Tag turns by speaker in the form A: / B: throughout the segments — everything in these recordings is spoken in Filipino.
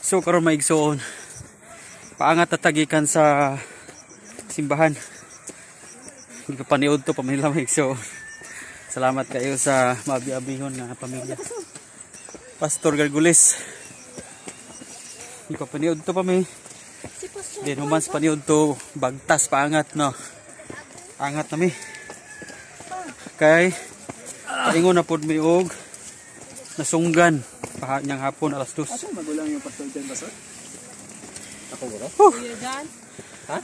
A: So karon maigsoon. Paangat tatagikan sa simbahan. Hindi ko paniod to pamilya maigsoon. Salamat kayo sa mabi-abihon nga pamilya. Pastor Gargulis. Hindi ko paniod to pami. Di naman sa paniod to bagtas paangat no. Angat nami. Kay paingon na pod mi og nasunggan niyang hapon alas 2.
B: Asa magulang yung pastor dyan, Pastor? Ako ba? Ha?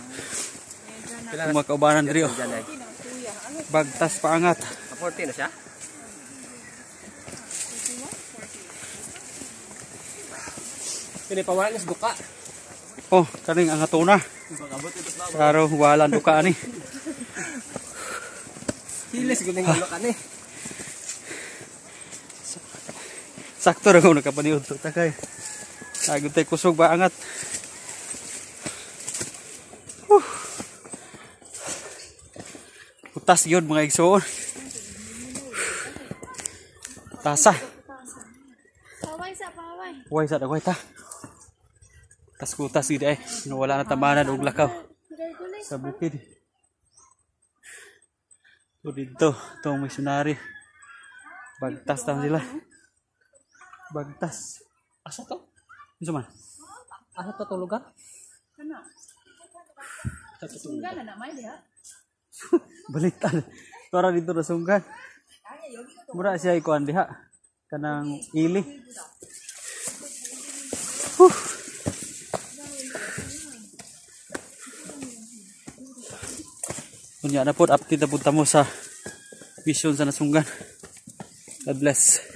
A: Kumakaubanan diri. Bagtas paangat.
B: 40 na siya? Pili pawalan is duka.
A: Oh, kaning ang atuna. Klaro wala duka ani.
B: Hilis guning ulo ka ni.
A: Sakto ra ko nakapaniud to takay. Naguntay kusog ba angat. Utas yun mga igsoon. Tasa.
C: Paway sa paway.
A: Huwag sa dagway ta. Tas-kutas gid ay. Wala na tamanan og lakaw. Sa bukid. So dito, itong missionary. Bagtas lang sila. Bagtas.
B: Asa to?
A: Ano man?
B: Asa to tulugan?
C: Ano? Sunggan na may diha.
A: Baliktad. Tora dito na sunggan. Mura siya ikuan diha. Kanang ili. Kunya na po, update na punta mo sa mission sa nasunggan. God bless.